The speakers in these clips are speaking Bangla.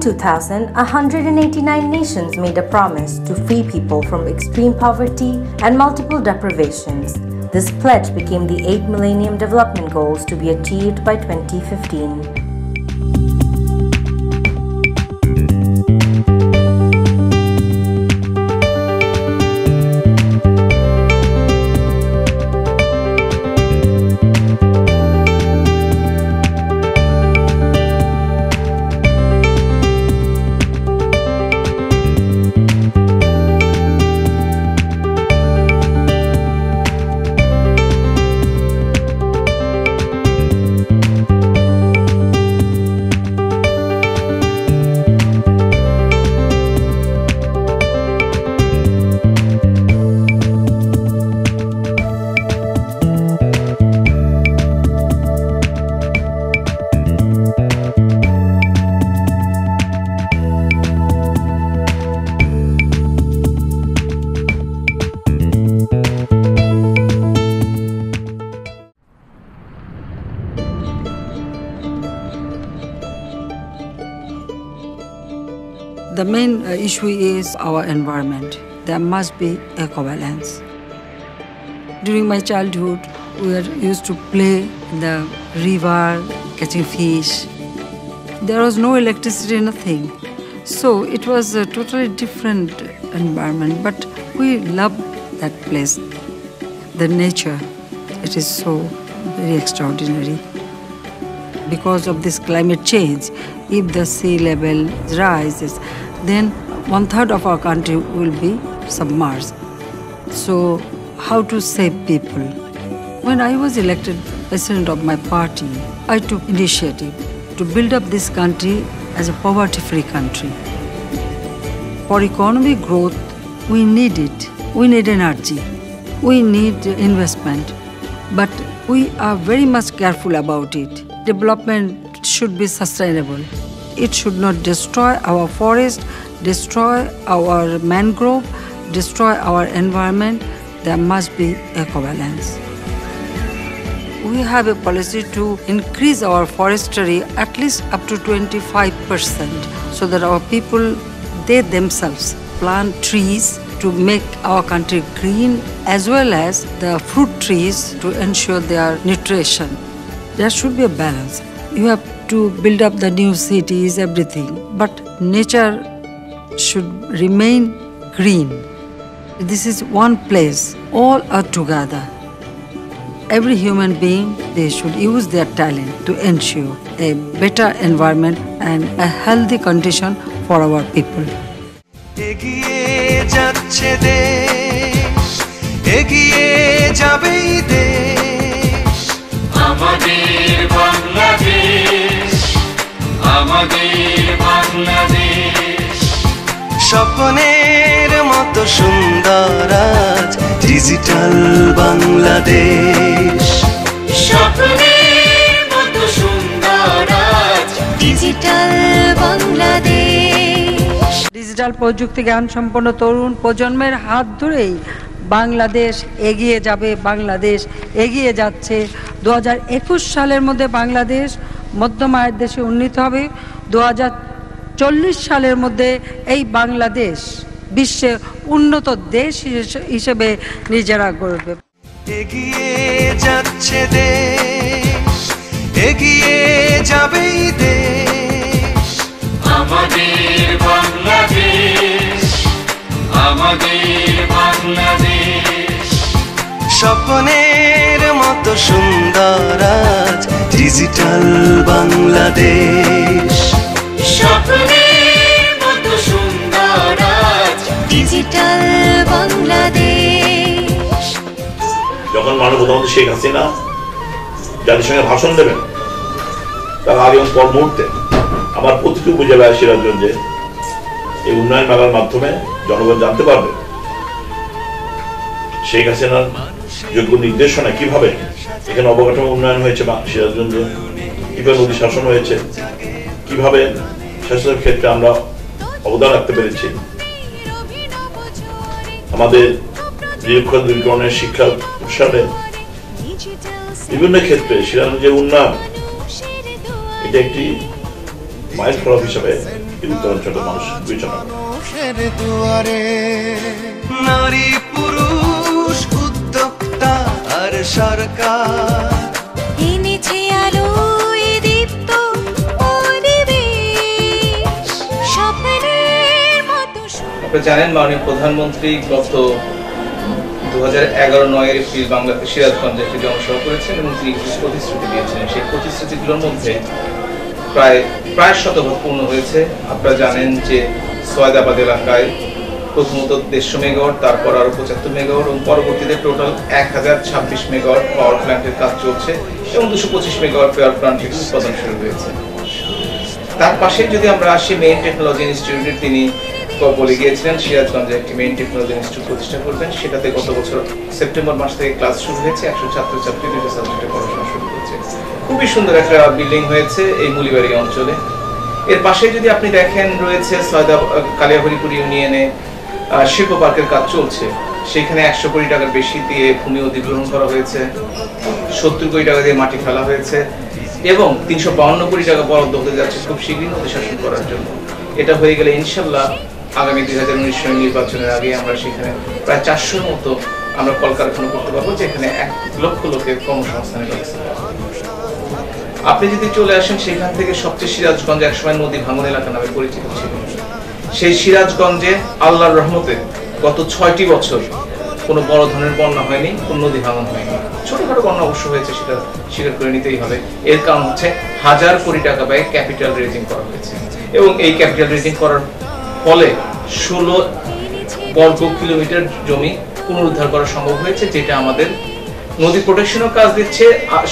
2000, 189 nations made a promise to free people from extreme poverty and multiple deprivations. This pledge became the 8 Millennium Development Goals to be achieved by 2015. The main issue is our environment. There must be eco-balance. During my childhood, we used to play in the river, catching fish. There was no electricity, nothing. So it was a totally different environment, but we loved that place. The nature, it is so very extraordinary. Because of this climate change, if the sea level rises, then 1/3 of our country will be submerged. So how to save people? When I was elected president of my party, I took initiative to build up this country as a poverty-free country. For economic growth, we need it. We need energy. We need investment. But we are very much careful about it. Development should be sustainable. It should not destroy our forest, destroy our mangrove, destroy our environment. There must be eco-balance. We have a policy to increase our forestry at least up to 25% so that our people, they themselves plant trees to make our country green as well as the fruit trees to ensure their nutrition. There should be a balance. You have to build up the new cities, everything, but nature should remain green. This is one place, all are together. Every human being, they should use their talent to ensure a better environment and a healthy condition for our people. এগিয়ে যাচ্ছে দেশ, এগিয়ে যাবেই দেশ, আমাদের বাংলাদেশ, আমাদের বাংলাদেশ। স্বপ্নের মতো সুন্দর আজ ডিজিটাল বাংলাদেশ, স্বপ্নের মতো সুন্দর আজ ডিজিটাল বাংলাদেশ। ডিজিটাল প্রযুক্তি জ্ঞান সম্পন্ন তরুণ প্রজন্মের হাত ধরেই বাংলাদেশ এগিয়ে যাবে, বাংলাদেশ এগিয়ে যাচ্ছে। 2021 সালের মধ্যে বাংলাদেশ মধ্যম আয়ের দেশে উন্নীত হবে। 2040 সালের মধ্যে এই বাংলাদেশ বিশ্বে উন্নত দেশ হিসেবে নিজেরা গড়বে। এগিয়ে যাচ্ছে দেশ, এগিয়ে যাবেই দেশ, আমাদের বাংলাদেশ, আমাদের বাংলাদেশ। স্বপ্নের মতো সুন্দর আজ ডিজিটাল বাংলাদেশ, স্বপ্নের মতো সুন্দর আজ ডিজিটাল বাংলাদেশ। যখন মাননীয় প্রধানমন্ত্রী শেখ হাসিনা জাতিসংঘে ভাষণ দেবেন, তার আগে পর মুহূর্তে আমার প্রতিটি উপজেলায় সিরাজগঞ্জে এই উন্নয়ন মেলার মাধ্যমে জনগণ জানতে পারবে শেখ হাসিনার যোগ্য নির্দেশনা কিভাবে এখানে অবকাঠামো উন্নয়ন হয়েছে, বা সিরাজগঞ্জে কিভাবে নদী শাসন হয়েছে, কিভাবে শাসনের ক্ষেত্রে আমরা অবদান রাখতে পেরেছি, আমাদের নিরক্ষর দূরীকরণের শিক্ষা প্রসারে বিভিন্ন ক্ষেত্রে সিরাজগঞ্জের উন্নয়ন এটা একটি মাইল ফলক হিসাবে এই উত্তরাঞ্চলের মানুষ বিবেচনা করে। নারী পুরুষ উদ্যোক্তা আর সরকার এনেছে আলোয় দীপ্ত পরিবেশ, স্বপ্নের মতো। আপনারা জানেন মাননীয় প্রধানমন্ত্রী গত 2011-9 এপ্রিল বাংলাদেশ সিরাজগঞ্জে একটি জনসভা করেছেন এবং তিনি কিছু প্রতিশ্রুতি দিয়েছিলেন। সেই প্রতিশ্রুতিগুলোর মধ্যে প্রায় শতভাগ পূর্ণ হয়েছে। আপনারা জানেন যে সয়দাবাদ এলাকায় প্রথমত 150 মেগাওয়াট, তারপর আরো 75 মেগাওয়াট এবং পরবর্তীতে টোটাল 1026 মেগাওয়াট পাওয়ার প্ল্যান্টের কাজ চলছে এবং 225 মেগাওয়াট পাওয়ার প্ল্যান্টের উৎপাদন শুরু হয়েছে। তার পাশে যদি আমরা আসি মেইন টেকনোলজি ইনস্টিটিউটে, তিনি বলে গিয়েছিলেন সিরাজগঞ্জে একটি মেইন টেকনোলজি ইনস্টিটিউট প্রতিষ্ঠা করবেন। সেটাতে গত বছর সেপ্টেম্বর মাস থেকে ক্লাস শুরু হয়েছে, 100 ছাত্রছাত্রী 2টা সাবজেক্টে পড়াশোনা শুরু করেছে। খুবই সুন্দর একটা বিল্ডিং হয়েছে এই মুলিবাড়ি অঞ্চলে। এর পাশে যদি আপনি দেখেন রয়েছে কালিয়াহরিপুর ইউনিয়নে শিল্প পার্কের কাজ চলছে, সেখানে 100 কোটি টাকার বেশি দিয়ে ভূমি অধিগ্রহণ করা হয়েছে, 70 কোটি টাকা দিয়ে মাটি ফেলা হয়েছে এবং 352 কোটি টাকা বরাদ্দ হতে যাচ্ছে খুব শীঘ্রই নদী শাসন করার জন্য। এটা হয়ে গেলে ইনশাল্লাহ আগামী 2019 সালের নির্বাচনের আগে আমরা সেখানে প্রায় 400-র মতো আমরা কলকারখানা করতে পারবো, যেখানে 1 লক্ষ লোকের কর্মসংস্থানের ব্যবস্থা। আপনি যদি চলে আসেন সেখান থেকে সবচেয়ে সিরাজগঞ্জ একসময় নদী ভাঙন এলাকা নামে পরিচিত ছিল। সেই সিরাজগঞ্জে আল্লাহর রহমতে গত 6টি বছর কোনো বড় ধরনের বন্যা হয়নি, কোনো নদী ভাঙন হয়নি। ছোটখাটো বন্যা অবশ্য হয়েছে, সেটা স্বীকার করে নিতেই হবে। এর কারণ হচ্ছে 1000 কোটি টাকা ব্যয়ে ক্যাপিটাল রেজিং করা হয়েছে এবং এই ক্যাপিটাল রেজিং করার ফলে 16 বর্গ কিলোমিটার জমি পুনরুদ্ধার করা সম্ভব হয়েছে, যেটা আমাদের নদী প্রোটেকশনও কাজ দিচ্ছে,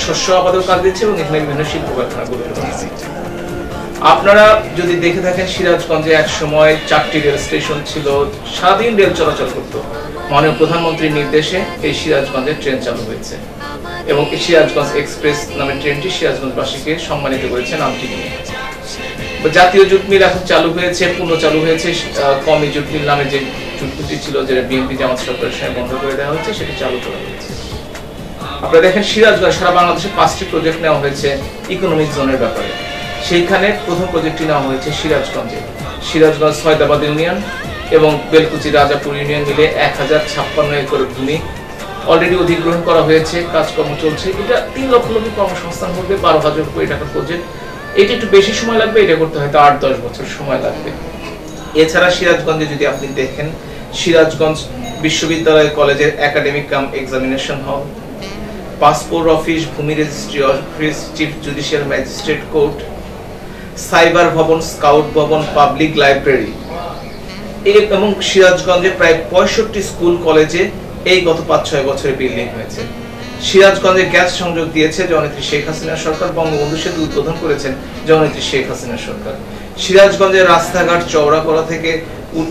শস্য আবাদও কাজ দিচ্ছে এবং এখানে বিভিন্ন শিল্প কারখানা গড়ে উঠেছে। আপনারা যদি দেখে থাকেন সিরাজগঞ্জে এক সময় 4টি রেল স্টেশন ছিল, সারাদিন রেল চলাচল করতো। মাননীয় প্রধানমন্ত্রীর নির্দেশে এই সিরাজগঞ্জে ট্রেন চালু হয়েছে এবং এই সিরাজগঞ্জ এক্সপ্রেস নামে ট্রেনটি সিরাজগঞ্জবাসীকে সম্মানিত করেছে নামটি নিয়ে। জাতীয় জুট মিল এখন চালু হয়েছে, পূর্ণ চালু হয়েছে। কমি জুট মিল নামে যে জুট মিলটি ছিল, যেটা বিএনপি জামাত সরকারের সময় বন্ধ করে দেওয়া হয়েছে, সেটি চালু করা হয়েছে। আপনারা দেখেন সিরাজগঞ্জ সারা বাংলাদেশে 5টি প্রজেক্ট নেওয়া হয়েছে ইকোনমিক জোনের ব্যাপারে। সেইখানে প্রথম প্রজেক্টটি নেওয়া হয়েছে সিরাজগঞ্জে। সিরাজগঞ্জ সয়দাবাদ ইউনিয়ন এবং বেলকুচি রাজাপুর ইউনিয়ন মিলে 1056 একর ভূমি অলরেডি অধিগ্রহণ করা হয়েছে, কাজকর্ম চলছে। এটা 3 লক্ষ লোকের কর্মসংস্থান হবে, 12,000 কোটি টাকার প্রজেক্ট। এটা একটু বেশি সময় লাগবে, এটা করতে হয়তো 8-10 বছর সময় লাগবে। এছাড়া সিরাজগঞ্জে যদি আপনি দেখেন, সিরাজগঞ্জ বিশ্ববিদ্যালয় কলেজের academic cum examination hall, passport office, ভূমি registry office, chief judicial magistrate court, cyber ভবন, স্কাউট ভবন, পাবলিক লাইব্রেরি এবং সিরাজগঞ্জে প্রায় 65 স্কুল কলেজে এই গত 5-6 বছরে বিল্ডিং হয়েছে। সিরাজগঞ্জে গ্যাস সংযোগ দিয়েছে জননেত্রী শেখ হাসিনা সরকার, বঙ্গবন্ধু সেতু উদ্বোধন করেছেন জননেত্রী শেখ হাসিনা সরকার। সিরাজগঞ্জের রাস্তাঘাট চওড়া করা থেকে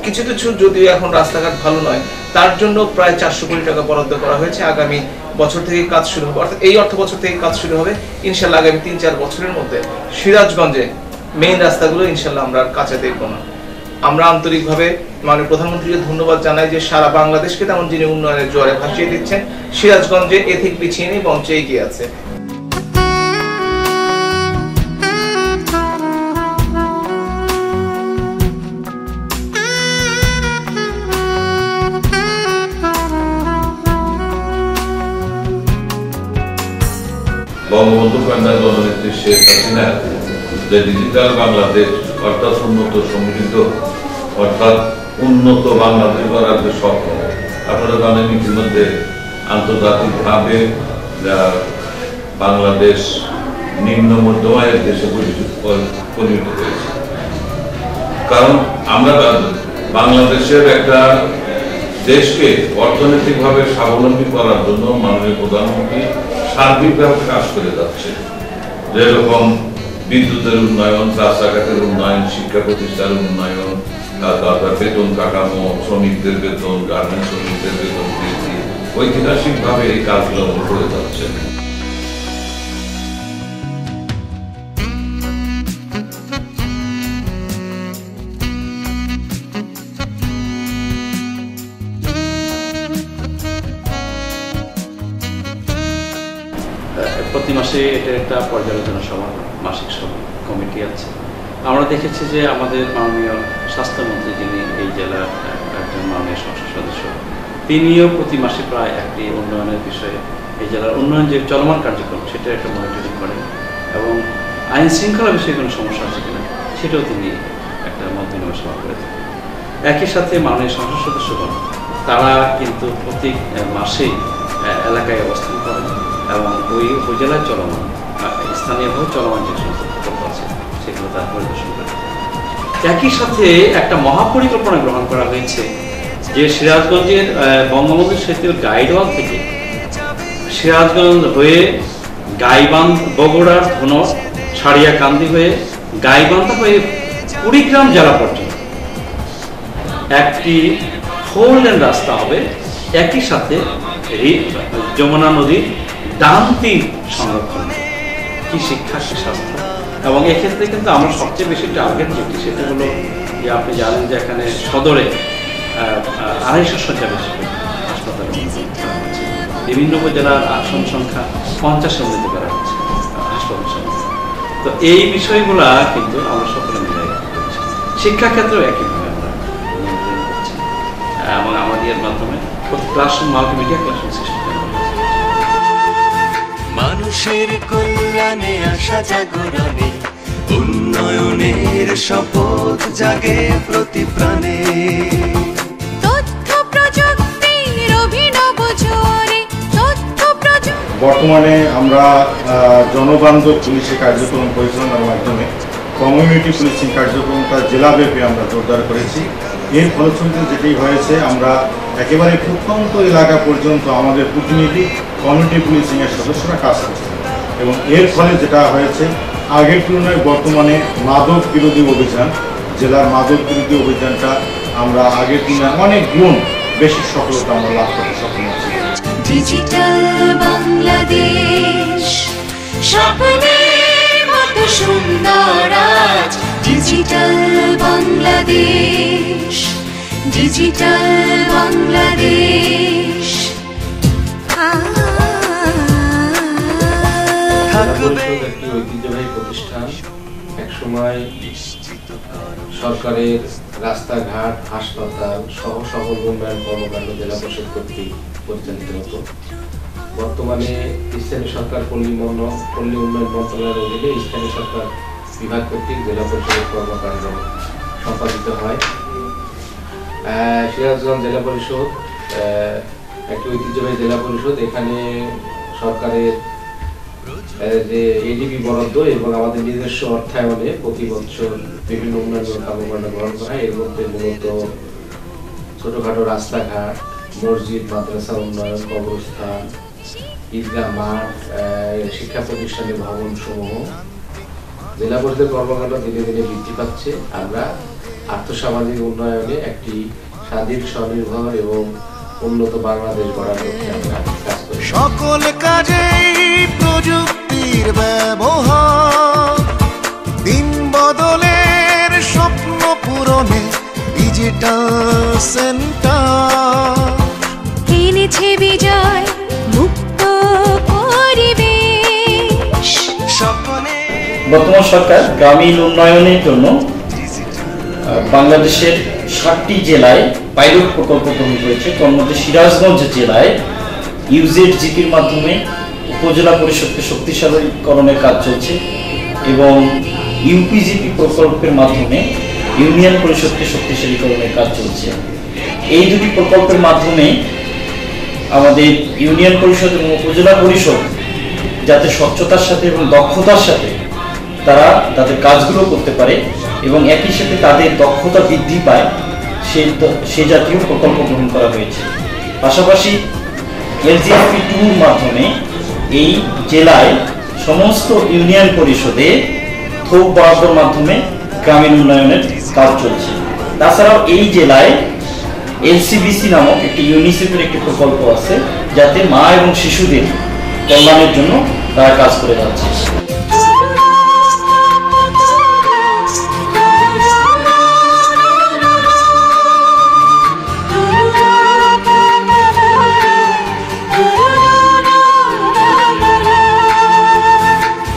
কিছু কিছু, যদিও এখন রাস্তাঘাট ভালো নয়, তার জন্য প্রায় 400 কোটি টাকা বরাদ্দ করা হয়েছে। আগামী বছর থেকে কাজ শুরু হবে, অর্থাৎ এই অর্থ বছর থেকে কাজ শুরু হবে। ইনশাল্লাহ আগামী 3-4 বছরের মধ্যে সিরাজগঞ্জে মেইন রাস্তাগুলো ইনশাল্লাহ আমরা কাছে দেখবো না। আমরা আন্তরিকভাবে মাননীয় প্রধানমন্ত্রীকে ধন্যবাদ জানাই যে সারা বাংলাদেশকে তেমন যিনি উন্নয়নের জোয়ারে ভাসিয়ে দিচ্ছেন, সিরাজগঞ্জে এ থেকে পিছিয়ে নেই, বঞ্চে এগিয়ে আছে। বঙ্গবন্ধু কন্যা জননেত্রী শেখ হাসিনা যে ডিজিটাল বাংলাদেশ অর্থাৎ উন্নত সমৃদ্ধ অর্থাৎ উন্নত বাংলাদেশ করার যে স্বপ্ন, আপনারা জানেন ইতিমধ্যে আন্তর্জাতিকভাবে বাংলাদেশ নিম্ন মধ্যম আয়ের দেশে পরিণত হয়েছে। কারণ আমরা বাংলাদেশের একটা দেশকে অর্থনৈতিকভাবে স্বাবলম্বী করার জন্য মাননীয় প্রধানমন্ত্রী সার্বিকভাবে কাজ করে যাচ্ছে। যেরকম বিদ্যুতের উন্নয়ন, রাস্তাঘাটের উন্নয়ন, শিক্ষা প্রতিষ্ঠানের উন্নয়ন, তারপর বেতন কাঠামো, শ্রমিকদের বেতন, গার্মেন্টস শ্রমিকদের বেতন বৃদ্ধি, ঐতিহাসিকভাবে এই কাজগুলো করে যাচ্ছে। প্রতি মাসে এটা একটা পর্যালোচনা সভা, মাসিক সভা কমিটি আছে, আমরা দেখেছি যে আমাদের মাননীয় স্বাস্থ্যমন্ত্রী, যিনি এই জেলার একজন মাননীয় সংসদ সদস্য, তিনিও প্রতি মাসে প্রায় একটি উন্নয়নের বিষয়ে এই জেলার উন্নয়ন যে চলমান কার্যক্রম সেটা একটা মনিটরিং করেন এবং আইন শৃঙ্খলা বিষয়ে কোনো সমস্যা আছে কিনা সেটাও তিনি একটা মত বিনিময় সভা করে থাকেন। একই সাথে মাননীয় সংসদ সদস্যগণ তারা কিন্তু প্রতি মাসেই এলাকায় অবস্থান করেন এবং ওই উপজেলায় চলমান স্থানীয়ভাবে চলমান যে সমস্ত প্রকল্প আছে সেগুলো তারা পরিদর্শন করে। একই সাথে একটা মহাপরিকল্পনা গ্রহণ করা হয়েছে যে সিরাজগঞ্জের বঙ্গবন্ধু সেতুর গাইডওয়াল থেকে সিরাজগঞ্জ হয়ে গাইবান্ধ, বগুড়ার ধনর, সারিয়াকান্দি হয়ে গাইবান্ধা হয়ে কুড়িগ্রাম জেলা পর্যন্ত একটি 4 লেন রাস্তা হবে। একই সাথে যমুনা নদীর ডান তীর সংরক্ষণ, কি শিক্ষা, কি স্বাস্থ্য। এবং এক্ষেত্রে কিন্তু আমরা সবচেয়ে বেশি টার্গেট যেটি সেটা হলো যে আপনি জানেন যে এখানে সদরে 250 শয্যা বেশি হাসপাতাল বিভিন্ন উপজেলার আসন সংখ্যা 50-এ উন্নীত করা হচ্ছে হাসপাতাল সংখ্যা। তো এই বিষয়গুলা কিন্তু আমরা সকলে মিলে করছি। শিক্ষাক্ষেত্রেও একইভাবে আমরা নিয়ন্ত্রণ করছি এবং আমাদের মাধ্যমে ক্লাসরুম মাল্টিমিডিয়া ক্লাসরুম সিস্টেম মানুষের কল্যাণে আশা জাগরণে উন্নয়নের শপথ জাগে প্রতি প্রাণে। তথ্য প্রযুক্তির অভিনব ঝড়ে বর্তমানে আমরা জনবান্ধব পুলিশি কার্যক্রম পরিচালনার মাধ্যমে কমিউনিটি পুলিশিং কার্যক্রমটা জেলাব্যাপী আমরা জোরদার করেছি। এর ফলশ্রুতিতে যেটি হয়েছে, আমরা একেবারে প্রত্যন্ত এলাকা পর্যন্ত আমাদের প্রতিনিধি কমিউনিটি পুলিশিংয়ের সদস্যরা কাজ করছে এবং এর ফলে যেটা হয়েছে, আগের তুলনায় বর্তমানে মাদক বিরোধী অভিযান, জেলার মাদক বিরোধী অভিযানটা আমরা আগের তুলনায় অনেক গুণ বেশি সফলতা আমরা লাভ করতে সক্ষম হচ্ছি। ডিজিটাল বাংলাদেশ স্বপ্নের মতো সুন্দর আজ, ডিজিটাল বাংলাদেশ, ডিজিটাল বাংলাদেশ। একটি ঐতিহ্যবাহী প্রতিষ্ঠান, একসময় সরকারের রাস্তাঘাট, হাসপাতাল সহ সকল উন্নয়ন কর্মকাণ্ড জেলা পরিষদ কর্তৃক পরিচালিত হতো। বর্তমানে স্থানীয় সরকার পল্লী উন্নয়ন মন্ত্রণালয়ের অধীনে স্থানীয় সরকার বিভাগ কর্তৃক জেলা পরিষদের কর্মকাণ্ড সম্পাদিত হয়। সিরাজগঞ্জ জেলা পরিষদ একটি ঐতিহ্যবাহী জেলা পরিষদ। এখানে সরকারের যে এডিপি বরাদ্দ এবং আমাদের নিজস্ব অর্থায়নে প্রতি বছর বিভিন্ন উন্নয়ন কর্মকাণ্ড গ্রহণ করা হয়। এর মধ্যে মূলত ছোটখাটো রাস্তাঘাট, মসজিদ, মাদ্রাসা উন্নয়ন, কবরস্থান, ঈদগাহ মাঠ, শিক্ষা প্রতিষ্ঠানের ভবন সমূহ। জেলা পরিষদের কর্মকাণ্ড দিনে দিনে বৃদ্ধি পাচ্ছে। আমরা আর্থসামাজিক উন্নয়নে একটি স্বাধীন, স্বনির্ভর এবং উন্নত বাংলাদেশ গড়ার লক্ষ্যে আমরা কাজ করি। সকল কাজেই প্রযুক্তির ব্যবহার, দিন বদলের স্বপ্ন পূরণে ডিজিটাল সেন্টার এনেছে বিজয় মুক্ত পরিবেশ। বর্তমান সরকার গ্রামীণ উন্নয়নের জন্য বাংলাদেশের 60টি জেলায় পাইলট প্রকল্প গ্রহণ করেছে। তার মধ্যে সিরাজগঞ্জ জেলায় ইউজেডজিপির মাধ্যমে উপজেলা পরিষদকে শক্তিশালীকরণের কাজ চলছে এবং ইউপিজিপি প্রকল্পের মাধ্যমে ইউনিয়ন পরিষদকে শক্তিশালীকরণের কাজ চলছে। এই দুটি প্রকল্পের মাধ্যমে আমাদের ইউনিয়ন পরিষদ এবং উপজেলা পরিষদ যাতে স্বচ্ছতার সাথে এবং দক্ষতার সাথে তারা তাদের কাজগুলো করতে পারে এবং একই সাথে তাদের দক্ষতা বৃদ্ধি পায়, সে জাতীয় প্রকল্প গ্রহণ করা হয়েছে। পাশাপাশি এলজিএফপি 2 মাধ্যমে এই জেলায় সমস্ত ইউনিয়ন পরিষদে থোক বরাদ্দর মাধ্যমে গ্রামীণ উন্নয়নের কাজ চলছে। তাছাড়াও এই জেলায় এলসিবিসি নামক একটি ইউনিসেফের একটি প্রকল্প আছে, যাতে মা এবং শিশুদের কল্যাণের জন্য তারা কাজ করে যাচ্ছে।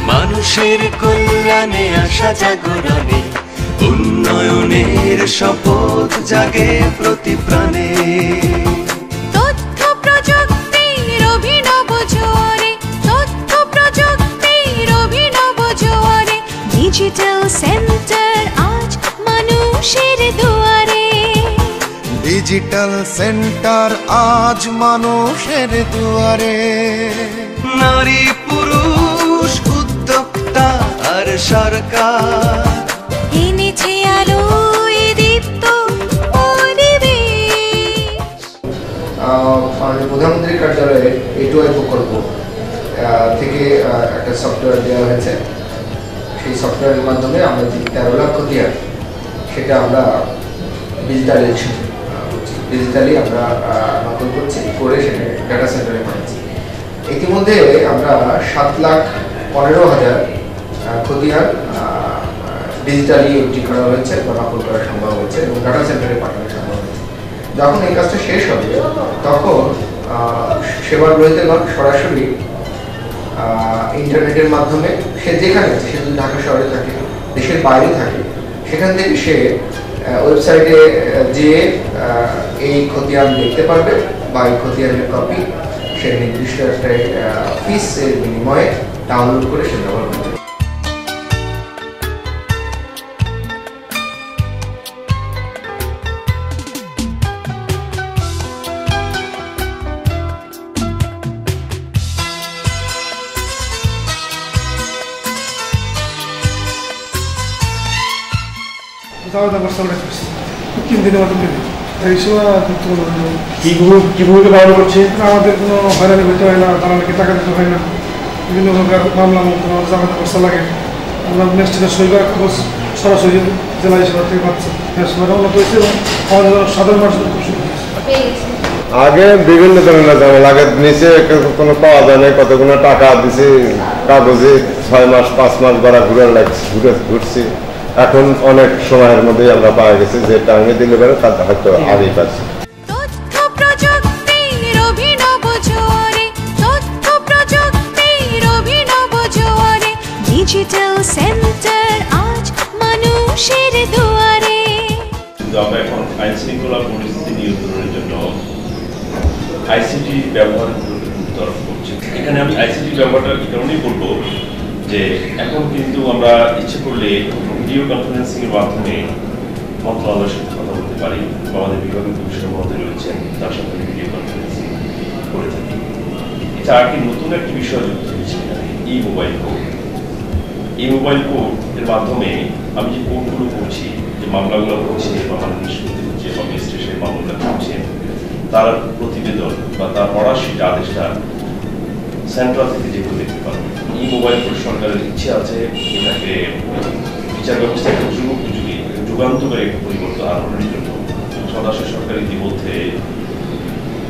মানুষের কল্যাণে আশা জাগরণে উন্নয়নের শপথ জাগে প্রতি প্রাণে। তথ্য প্রযুক্তির অভিনব জোয়ারে, তথ্য প্রযুক্তির অভিনব জোয়ারে, ডিজিটাল সেন্টার আজ মানুষের দুয়ারে। ডিজিটাল সেন্টার আজ মানুষের দুয়ারে। নারী পুরুষ উদ্যোক্তা আর সরকার এনেছে আলোয় দীপ্ত পরিবেশ। প্রধানমন্ত্রীর কার্যালয়ে A2I প্রকল্প থেকে একটা সফটওয়্যার দেওয়া হয়েছে। সেই সফটওয়্যারের মাধ্যমে আমরা যে 13 লাখ খতিয়ান সেটা আমরা ডিজিটালি আমরা নকল করছি, করে সেটা ডাটা সেন্টারে পাঠাচ্ছি। ইতিমধ্যে আমরা 7,15,000 খতিয়ান ডিজিটালি এন্ট্রি করা হয়েছে বা নকল করা সম্ভব হয়েছে এবং ডাটা সেন্টারে পাঠানো সম্ভব হয়েছে। যখন এই কাজটা শেষ হবে তখন সেবা গ্রহীতাগণ সরাসরি ইন্টারনেটের মাধ্যমে সে যেখানে আছে, সে যদি ঢাকা শহরে থাকে, দেশের বাইরে থাকে, সেখান থেকে সে ওয়েবসাইটে যেয়ে এই খতিয়ান দেখতে পারবে বা এই খতিয়ানের কপি সে নির্দিষ্ট একটা ফিসের বিনিময়ে ডাউনলোড করে সে ব্যবহার করতে পারবে। কি ভূমিকা পালন করছে? আমাদের কোনো হয়রানি হইতে হয় না, দালালকে টাকা দিতে হয় না, বিভিন্ন প্রকার মামলা মোকদ্দমা জামানত খরচা লাগে। আমরা ম্যাজিস্ট্রেটের সই করা কাগজ সরাসরি জেলা হিসেবে থেকে পাচ্ছি। উন্নত হয়েছে এবং আমাদের সাধারণ মানুষের খুব সুবিধা হয়েছে। আগে বিভিন্ন ধরনের ঝামেলা, আগে নিচে কোনো পাওয়া যায় না, কতগুলো টাকা দিছি কাগজে 6 মাস 5 মাস বেড়া ঘুরছি। এখন অনেক সময়ের মধ্যে আমরা পাওয়া গেছি, যে টাইমে দিলে বেড়ে তার হয়তো আগেই পাচ্ছি। তথ্য প্রযুক্তির অভিনব জোয়ারে, তথ্য প্রযুক্তির অভিনব জোয়ারে, ডিজিটাল সেন্টার আজ মানুষের দুয়ারে। আমরা এখন আইন শৃঙ্খলা পরিস্থিতি নিয়ন্ত্রণের জন্য আইসিটি ব্যবহার তরফ করছি। এখানে আমি আইসিটি ব্যবহারটা এই কারণেই বলবো যে এখন কিন্তু আমরা ইচ্ছে করলে ভিডিও কনফারেন্সিং এর মাধ্যমে মন্ত্রণালয়ের সাথে কথা বলতে পারি, আমাদের বিভাগীয় কমিশনার মহোদয় রয়েছেন, তার সাথে ভিডিও কনফারেন্সিং করে থাকি। এছাড়া একটি নতুন একটি বিষয় যুক্ত হয়েছে, ই মোবাইল কোড। এই মোবাইল কোড এর মাধ্যমে আমি যে কোডগুলো করছি, যে মামলাগুলো করছি বা মামলা নিষ্পত্তি হচ্ছে বা ম্যাজিস্ট্রেটের মামলা করছে, তার প্রতিবেদন বা তার পড়াশিট আদেশটা সেন্ট্রাল থেকে যেগুলো দেখতে পারবে। ই মোবাইল কোড সরকারের ইচ্ছে আছে এটাকে বিচার ব্যবস্থা একটা যুগান্তকারী একটা পরিবর্তন আনয়নের জন্য। সদস্য সরকার ইতিমধ্যে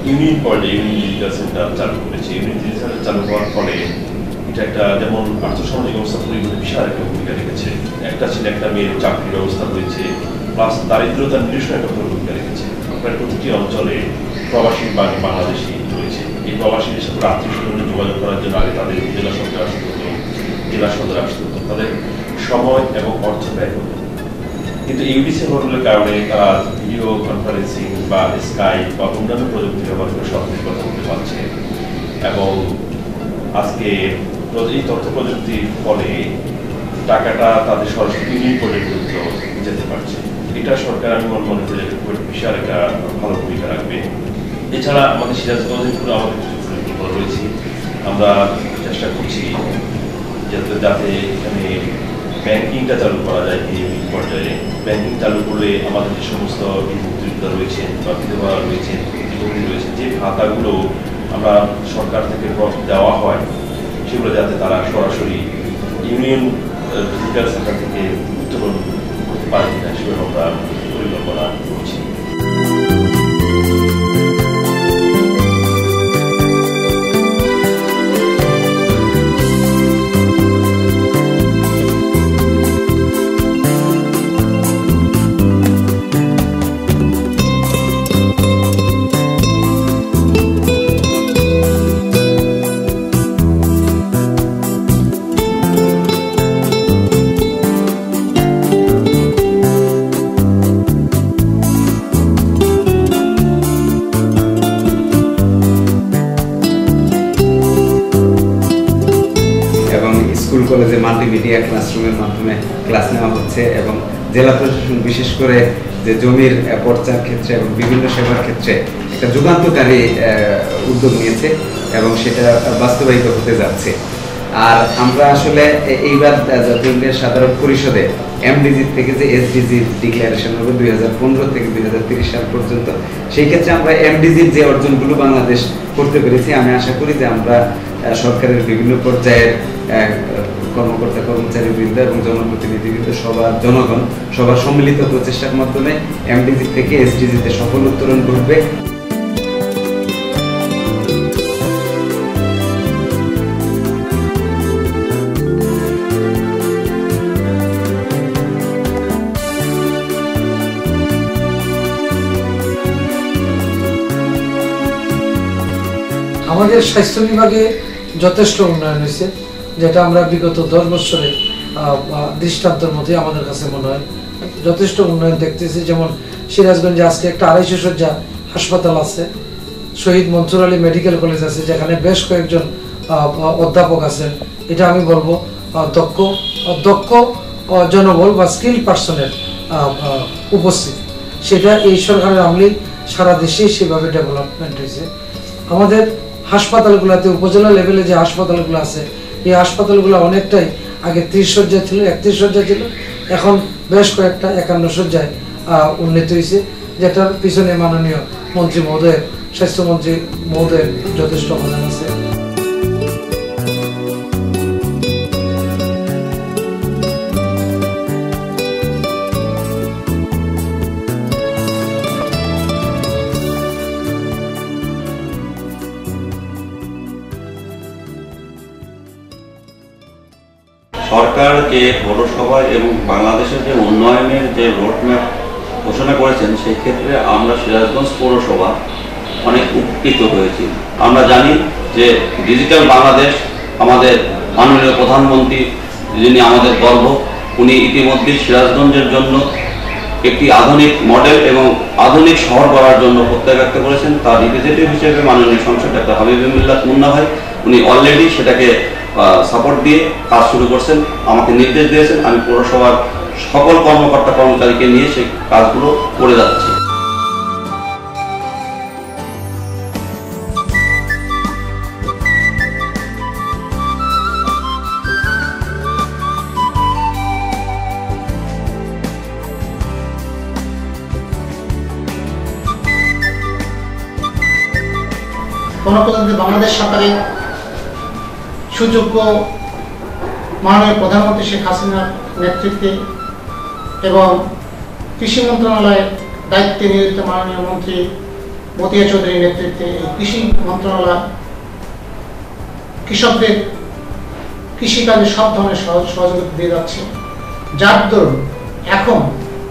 ইউনিয়ন পর্যায়ে ইউনিয়ন ডিজিটাল সেন্টার চালু করেছে। ইউনিয়ন ডিজিটাল সেন্টার চালু হওয়ার ফলে এটা একটা যেমন আর্থসামাজিক ব্যবস্থা পরিবর্তনে বিশাল একটা ভূমিকা রেখেছে। একটা ছেলে একটা মেয়ের চাকরির ব্যবস্থা হয়েছে, প্লাস দারিদ্রতার নিরসনে একটা ভূমিকা রেখেছে। প্রায় প্রতিটি অঞ্চলে প্রবাসী বাংলাদেশি রয়েছে। এই প্রবাসীদের সাথে আত্মীয় স্বজনে যোগাযোগ করার জন্য আগে তাদের জেলা সদরে আসতে হতো, জেলা সদরে আসতে হতো, তাদের সময় এবং অর্থ ব্যয় হতো। কিন্তু ইউডিসি হোটেলের কারণে তারা ভিডিও কনফারেন্সিং বা স্কাইপ বা অন্যান্য প্রযুক্তি ব্যবহার করে সরাসরি কথা বলতে পারছে। এবং আজকে এই তথ্য প্রযুক্তির ফলে টাকাটা তাদের সরাসরি ইউনিয়ন পর্যন্ত যেতে পারছে। এটা সরকার আমি মনে করি বিশাল একটা ভালো ভূমিকা রাখবে। এছাড়া আমাদের সিরাজগঞ্জে আমাদের কিছু পরিকল্পনা রয়েছে। আমরা চেষ্টা করছি যাতে এখানে ব্যাংকিংটা চালু করা যায়। এই পর্যায়ে ব্যাংকিং চালু করলে আমাদের যে সমস্ত মুক্তিযোদ্ধা রয়েছেন বা বিধবা রয়েছেন, প্রতিবন্ধী রয়েছেন, যে ভাতাগুলো আমরা সরকার থেকে দেওয়া হয় সেগুলো যাতে তারা সরাসরি ইউনিয়ন ডিজিটাল সেন্টার থেকে উত্তোলন করতে পারে কিনা সেভাবে আমরা পরিকল্পনা করছি। মিডিয়া ক্লাসরুমের মাধ্যমে ক্লাস নেওয়া হচ্ছে এবং জেলা প্রশাসন বিশেষ করে যে জমির পর্চার ক্ষেত্রে এবং বিভিন্ন সেবার ক্ষেত্রে একটা যুগান্তকারী উদ্যোগ নিয়েছে এবং সেটা বাস্তবায়িত হতে যাচ্ছে। আর আমরা আসলে এইবার জাতীয় সাধারণ পরিষদে এমডিজি থেকে যে এসডিজি ডিক্লারেশন হবে 2015 থেকে 2030 সাল পর্যন্ত, সেই ক্ষেত্রে আমরা এমডিজির যে অর্জনগুলো বাংলাদেশ করতে পেরেছি, আমি আশা করি যে আমরা সরকারের বিভিন্ন পর্যায়ের কর্মকর্তা কর্মচারীবৃন্দ এবং জনপ্রতিনিধিবৃন্দ জনগণ সবার সম্মিলিত প্রচেষ্টার মাধ্যমে এমডিজি থেকে এসডিজিতে সফল উত্তরণ ঘটবে। আমাদের স্বাস্থ্য বিভাগে যথেষ্ট উন্নয়ন হয়েছে, যেটা আমরা বিগত 10 বছরে দৃষ্টান্তের মধ্যে আমাদের কাছে মনে হয় যথেষ্ট উন্নয়ন দেখতেছি। যেমন সিরাজগঞ্জে আজকে একটা 250 শয্যা হাসপাতাল আছে, শহীদ মনসুর আলী মেডিকেল কলেজ আছে, যেখানে বেশ কয়েকজন অধ্যাপক আছেন। এটা আমি বলবো দক্ষ জনবল বা স্কিল পার্সনের উপস্থিতি, সেটা এই সরকারের আমলেই সারা দেশে সেভাবে ডেভেলপমেন্ট হয়েছে। আমাদের হাসপাতালগুলোতে উপজেলা লেভেলে যে হাসপাতালগুলো আছে, এই হাসপাতালগুলো অনেকটাই আগে 30 শয্যা ছিল, 31 শয্যা ছিল, এখন বেশ কয়েকটা 51 শয্যায় উন্নীত হয়েছে, যেটার পিছনে মাননীয় মন্ত্রী মহোদয়ের, স্বাস্থ্যমন্ত্রী মহোদয়ের যথেষ্ট অবদান আছে। সরকার যে পৌরসভা এবং বাংলাদেশের যে উন্নয়নের যে রোডম্যাপ ঘোষণা করেছেন, সেই ক্ষেত্রে আমরা সিরাজগঞ্জ পৌরসভা অনেক উপকৃত হয়েছি। আমরা জানি যে ডিজিটাল বাংলাদেশ আমাদের মাননীয় প্রধানমন্ত্রী, যিনি আমাদের গর্ব, উনি ইতিমধ্যে সিরাজগঞ্জের জন্য একটি আধুনিক মডেল এবং আধুনিক শহর গড়ার জন্য প্রত্যয় ব্যক্ত করেছেন। তার রিপ্রেজেন্টেটিভ হিসেবে মাননীয় সংসদ ডাক্তার হাবিবুল্লাহ মুন্না ভাই, উনি অলরেডি সেটাকে সাপোর্ট দিয়ে কাজ শুরু করছেন, আমাকে নির্দেশ দিয়েছেন। আমি পৌরসভার সকল কর্মকর্তা কর্মচারীকে নিয়ে সেই কাজগুলো করে যাচ্ছি। গণপ্রজাতন্ত্রী বাংলাদেশ সরকারের সুযোগ্য মাননীয় প্রধানমন্ত্রী শেখ হাসিনার নেতৃত্বে এবং কৃষি মন্ত্রণালয়ের দায়িত্বে নিয়োজিত মাননীয় মন্ত্রী মতিয়া চৌধুরীর নেতৃত্বে এই কৃষি মন্ত্রণালয় কৃষকদের কৃষিকাজে সব ধরনের সহযোগিতা দিয়ে যাচ্ছে, যার দরুন এখন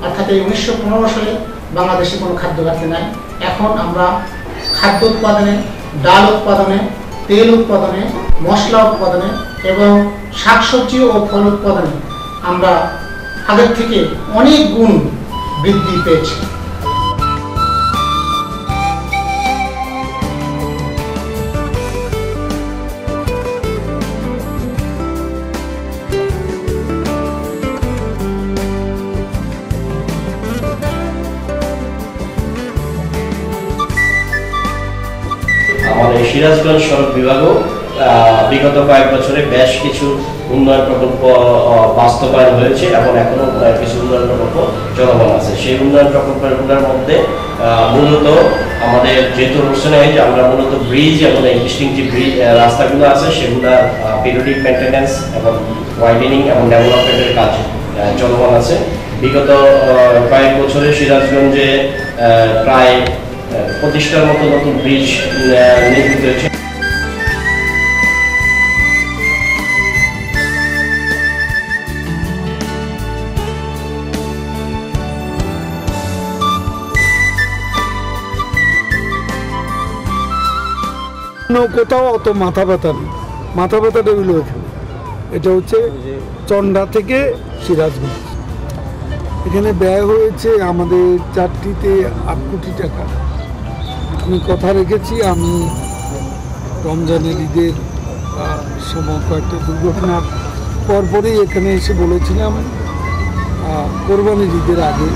অর্থাৎ এই 1915 সালে বাংলাদেশে কোনো খাদ্য ঘাটতি নাই। এখন আমরা খাদ্য উৎপাদনে, ডাল উৎপাদনে, তেল উৎপাদনে, মশলা উৎপাদনে এবং শাকসবজি ও ফল উৎপাদনে আমরা আগের থেকে অনেক গুণ বৃদ্ধি পেয়েছি। আমাদের সিরাজগঞ্জ সড়ক বিভাগও বিগত কয়েক বছরে বেশ কিছু উন্নয়ন প্রকল্প বাস্তবায়ন হয়েছে এবং এখনো কিছু উন্নয়ন প্রকল্প চলমান আছে। সেই উন্নয়ন প্রকল্পগুলোর মধ্যে মূলত আমাদের যেহেতু রোডসেনাই যে আমরা মূলত ব্রিজ এবং এক্সিস্টিং যে ব্রিজ রাস্তাগুলো আছে সেগুলো পিরিয়ডিক মেইনটেনেন্স এবং ওয়াইডেনিং এবং ডেভেলপমেন্টের কাজ চলমান আছে। বিগত কয়েক বছরে সিরাজগঞ্জে প্রায় 25টার মতো নতুন ব্রিজ নির্মিত হয়েছে। কোথাও অত মাথা ব্যথা নেই, মাথা ব্যথাটা হইল এখানে। এটা হচ্ছে চন্ডা থেকে সিরাজগঞ্জ। এখানে ব্যয় হয়েছে আমাদের 4টিতে 8 কোটি টাকা। আমি কথা রেখেছি, আমি রমজানের ঈদের সময় কয়েকটা দুর্ঘটনার পরপরই এখানে এসে বলেছিলাম কোরবানি ঈদের আগে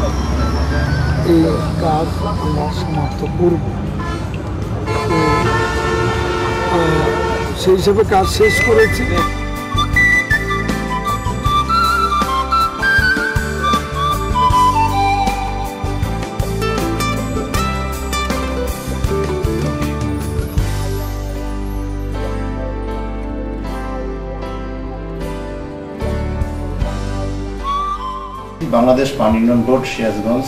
এই কাজ আমরা সমাপ্ত করব। তো সেই হিসাবে কাজ শেষ করেছি। বাংলাদেশ পানি উন্নয়ন বোর্ড সিরাজগঞ্জ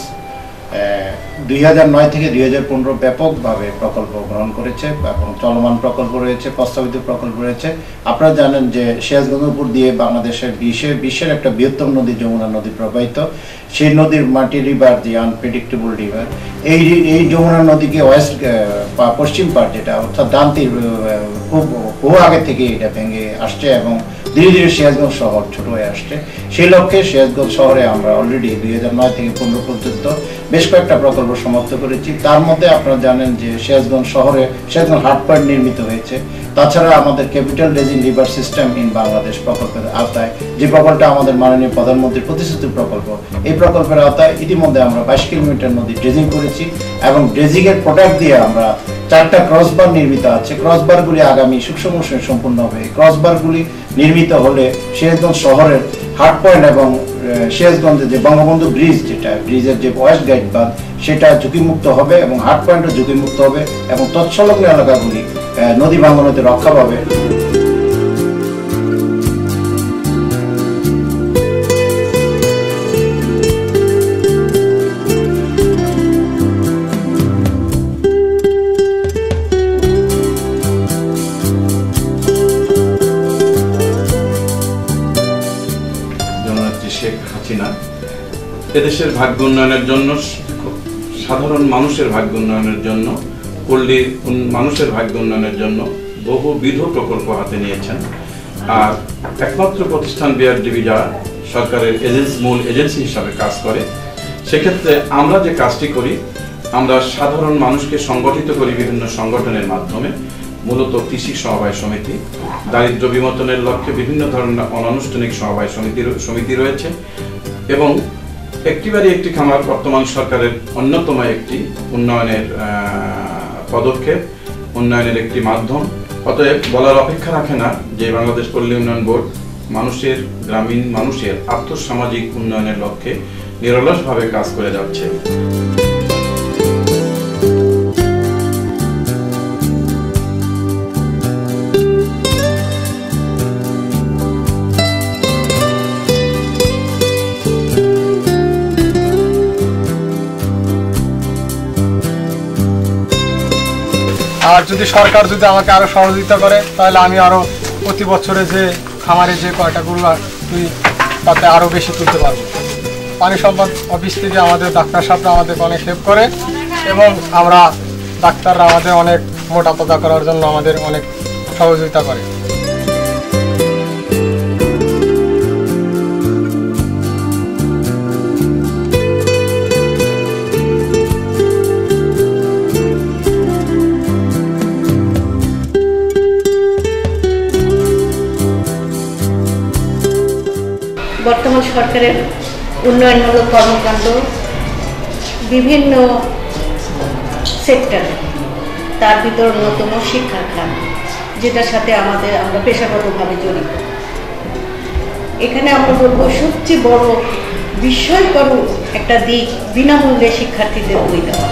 2009 থেকে 2015 ব্যাপকভাবে প্রকল্প গ্রহণ করেছে এবং চলমান প্রকল্প রয়েছে, প্রস্তাবিত প্রকল্প রয়েছে। আপনারা জানেন যে সিরাজগঞ্জের উপর দিয়ে বাংলাদেশের বিশ্বের একটা বৃহত্তম নদী যমুনা নদী প্রবাহিত। সেই নদীর মাটি রিভার, যে আনপ্রেডিক্টেবল রিভার, এই যমুনা নদীকে পশ্চিম পাড়, যেটা অর্থাৎ ডান তীর, বহু আগে থেকে এটা ভেঙে আসছে এবং ধীরে ধীরে সিরাজগঞ্জ শহর ছোট হয়ে আসছে। সেই লক্ষ্যে সিরাজগঞ্জ শহরে আমরা অলরেডি 2009 থেকে 15 পর্যন্ত বেশ কয়েকটা প্রকল্প সমাপ্ত করেছি। তার মধ্যে আপনারা জানেন যে সিরাজগঞ্জ শহরে সিরাজগঞ্জ হাট পয়েন্ট নির্মিত হয়েছে। তাছাড়া আমাদের capital dredging river system in Bangladesh প্রকল্পের আওতায়, যে প্রকল্পটা আমাদের মাননীয় প্রধানমন্ত্রীর প্রতিশ্রুত প্রকল্প, এই প্রকল্পের আওতায় ইতিমধ্যে আমরা 22 কিলোমিটার নদী ড্রেজিং করেছি এবং ড্রেজিংয়ের প্রোডাক্ট দিয়ে আমরা 4টা ক্রসবার নির্মিত আছে। ক্রসবারগুলি আগামী শুষ্ক মৌসুমে সম্পূর্ণ হবে। এই ক্রসবারগুলি নির্মিত হলে সিরাজগঞ্জ শহরের হাট পয়েন্ট এবং সিরাজগঞ্জে যে বঙ্গবন্ধু ব্রিজ, যেটা ব্রিজের যে ওয়েস্ট গাইড বাঁধ, সেটা ঝুঁকিমুক্ত হবে এবং হাট পয়েন্টও ঝুঁকিমুক্ত হবে এবং তৎসংলগ্ন এলাকাগুলি নদী ভাঙন হতে রক্ষা পাবে। শেখ হাসিনা এদেশের ভাগ্য উন্নয়নের জন্য, সাধারণ মানুষের ভাগ্য উন্নয়নের জন্য, পল্লীর মানুষের ভাগ্য উন্নয়নের জন্য বহুবিধ প্রকল্প হাতে নিয়েছেন। আর একমাত্র প্রতিষ্ঠান বিআরডিবি যারা সরকারের মূল এজেন্সি হিসাবে কাজ করে, সেক্ষেত্রে আমরা যে কাজটি করি, আমরা সাধারণ মানুষকে সংগঠিত করি বিভিন্ন সংগঠনের মাধ্যমে। মূলত কৃষি সমবায় সমিতি, দারিদ্র বিমোচনের লক্ষ্যে বিভিন্ন ধরনের অনানুষ্ঠানিক সমবায় সমিতি রয়েছে এবং একটি বাড়ি একটি খামার বর্তমান সরকারের অন্যতম একটি উন্নয়নের পদক্ষেপ, উন্নয়নের একটি মাধ্যম। অতএব বলার অপেক্ষা রাখে না যে বাংলাদেশ পল্লী উন্নয়ন বোর্ড মানুষের, গ্রামীণ মানুষের আর্থসামাজিক উন্নয়নের লক্ষ্যে নিরলসভাবে কাজ করে যাচ্ছে। আর যদি সরকার যদি আমাকে আরো সহযোগিতা করে, তাহলে আমি আরো প্রতি বছরে যে খামারে যে কয়টা গরু তুই তাতে আরো বেশি তুলতে পারবো। পানি সম্পদ অফিস থেকে আমাদের ডাক্তার সাহেবরা আমাদের অনেক হেল্প করে এবং আমরা ডাক্তাররা আমাদের অনেক মোটা তাজা করার জন্য আমাদের অনেক সহযোগিতা করে। বর্তমান সরকারের উন্নয়নমূলক কর্মকাণ্ড বিভিন্ন সেক্টরে, তার ভিতর অন্যতম শিক্ষার খাত, যেটার সাথে আমরা পেশাগতভাবে জড়িত। এখানে আমরা বলবো সবচেয়ে বড় বিস্ময়কর একটা দিক বিনামূল্যে শিক্ষার্থীদের বই দেওয়া।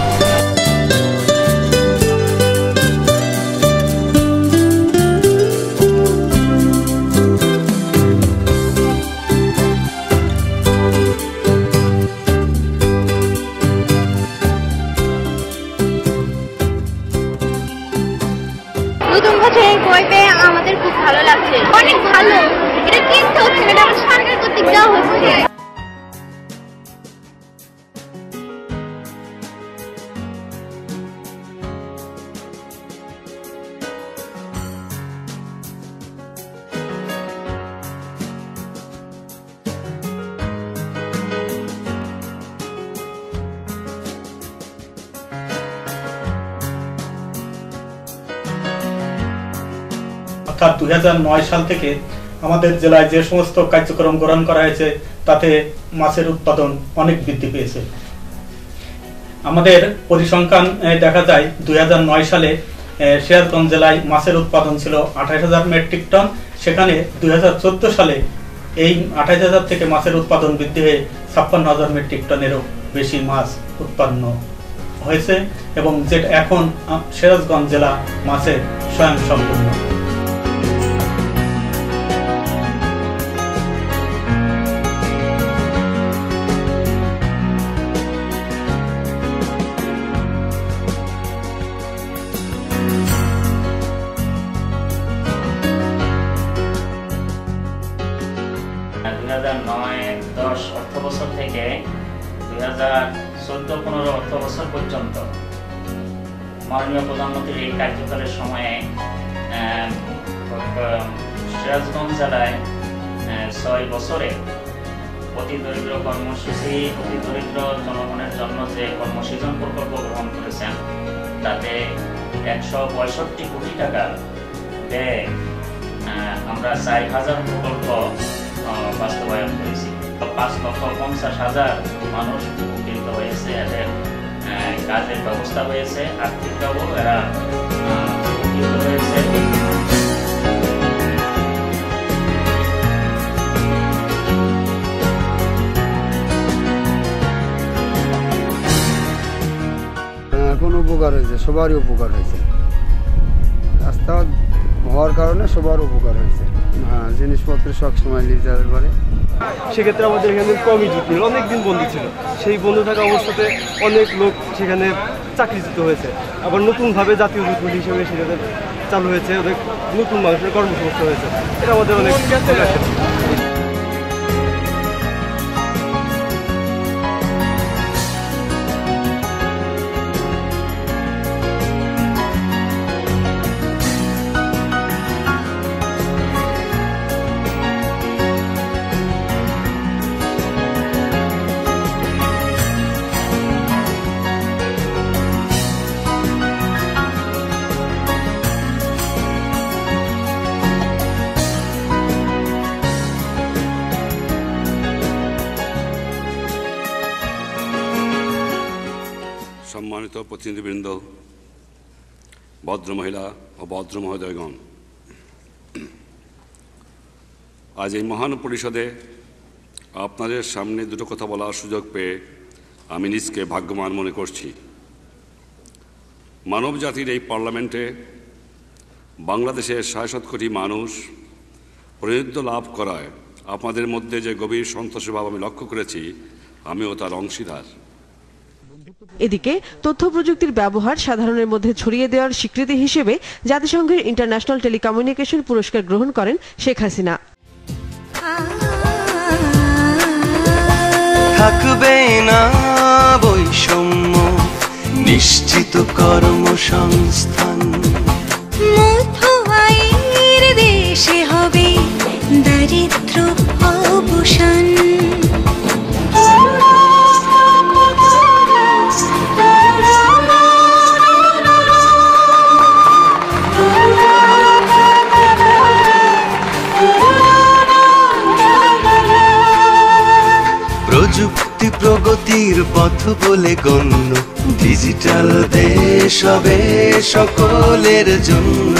প্রথম বছরের বই পেয়ে আমাদের খুব ভালো লাগছে, অনেক ভালো। এটা কিনতে হচ্ছে, এটা আমার সরকার কর্তৃক দেওয়া হচ্ছে। অর্থাৎ 2009 সাল থেকে আমাদের জেলায় যে সমস্ত কার্যক্রম গ্রহণ করা হয়েছে তাতে মাছের উৎপাদন অনেক বৃদ্ধি পেয়েছে। আমাদের পরিসংখ্যান দেখা যায় 2009 সালে সিরাজগঞ্জ জেলায় মাছের উৎপাদন ছিল 28,000 মেট্রিক টন, সেখানে 2014 সালে এই 28,000 থেকে মাছের উৎপাদন বৃদ্ধি হয়ে 56,000 মেট্রিক টনেরও বেশি মাছ উৎপন্ন হয়েছে এবং যেটা এখন সিরাজগঞ্জ জেলা মাছের স্বয়ংসম্পূর্ণ। অর্থবছর থেকে 2014-15 অর্থবছর পর্যন্ত মাননীয় প্রধানমন্ত্রীর এই কার্যকালের সময়ে সিরাজগঞ্জ জেলায় 6 বছরে অতি দরিদ্র কর্মসূচি, অতি দরিদ্র জনগণের জন্য যে কর্মসৃজন প্রকল্প গ্রহণ করেছেন তাতে 165 কোটি টাকা ব্যয় আমরা 4,000 প্রকল্প বাস্তবায়ন করেছি। 5,50,000 মানুষ উপকৃত হয়েছে, এদের কাজের ব্যবস্থা হয়েছে, আর্থিকভাবেও এরা উপকৃত হয়েছে। এখন উপকার হয়েছে, সবারই উপকার হয়েছে। রাস্তা হওয়ার কারণে সবার উপকার হয়েছে। জিনিসপত্র সব সময় নিয়ে যেতে পারে। সেক্ষেত্রে আমাদের এখানে কমই ঝুঁকি, অনেকদিন বন্ধ ছিল। সেই বন্ধ থাকা অবস্থাতে অনেক লোক সেখানে চাকরিচ্যুত হয়েছে। আবার নতুনভাবে জাতীয় জুট মিল হিসেবে সেখানে চালু হয়েছে, অনেক নতুন মানুষের কর্মসংস্থান হয়েছে। এটা আমাদের অনেক সম্মানিত প্রতিনিধিবৃন্দ, ভদ্র মহিলা ও ভদ্র মহোদয়গণ, আজ এই মহান পরিষদে আপনাদের সামনে দুটো কথা বলার সুযোগ পেয়ে আমি নিজকে ভাগ্যবান মনে করছি। মানব জাতির এই পার্লামেন্টে বাংলাদেশের ৬৭ কোটি মানুষ প্রতিনিধিত্ব লাভ করায় আপনাদের মধ্যে যে গভীর সন্তোষের ভাব আমি লক্ষ্য করেছি, আমিও তার অংশীদার। এদিকে তথ্য প্রযুক্তির ব্যবহার সাধারণের মধ্যে ছড়িয়ে দেওয়ার স্বীকৃতি হিসেবে জাতিসংঘের ইন্টারন্যাশনাল টেলিকমিউনিকেশন পুরস্কার গ্রহণ করেন শেখ হাসিনা। থাকবে না বৈষম্য, নিশ্চিত কর্মসংস্থান, মধ্য আয়ের দেশে হবে দারিদ্র অবসান। প্রযুক্তি প্রগতির পথ বলে গণ্য, ডিজিটাল দেশ হবে সকলের জন্য।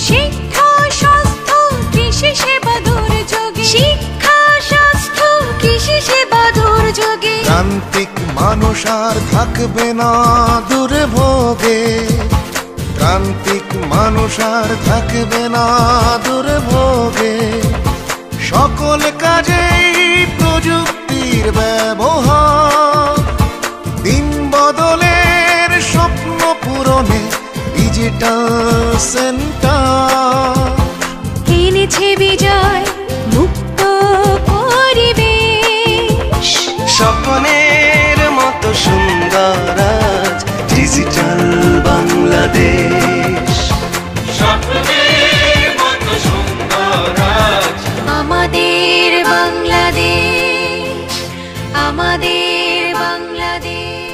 শিক্ষা, স্বাস্থ্য, কৃষি সেবা দুর্যোগে, শিক্ষা, স্বাস্থ্য, কৃষি সেবা দুর্যোগে প্রান্তিক মানুষ আর থাকবে না দুর্ভোগে, প্রান্তিক মানুষ আর থাকবে না দুর্ভোগে। সকল কাজেই প্রযুক্তির ব্যবহার, দিন বদলের স্বপ্ন পূরণে ডিজিটাল সেন্টার এনেছে বিজয়, মুক্ত পরিবেশ। স্বপ্নের মতো সুন্দর আজ ডিজিটাল বাংলাদেশ। স্বপ্নের মতো সুন্দর আজ আমাদের বাংলাদেশ, আমাদের বাংলাদেশ।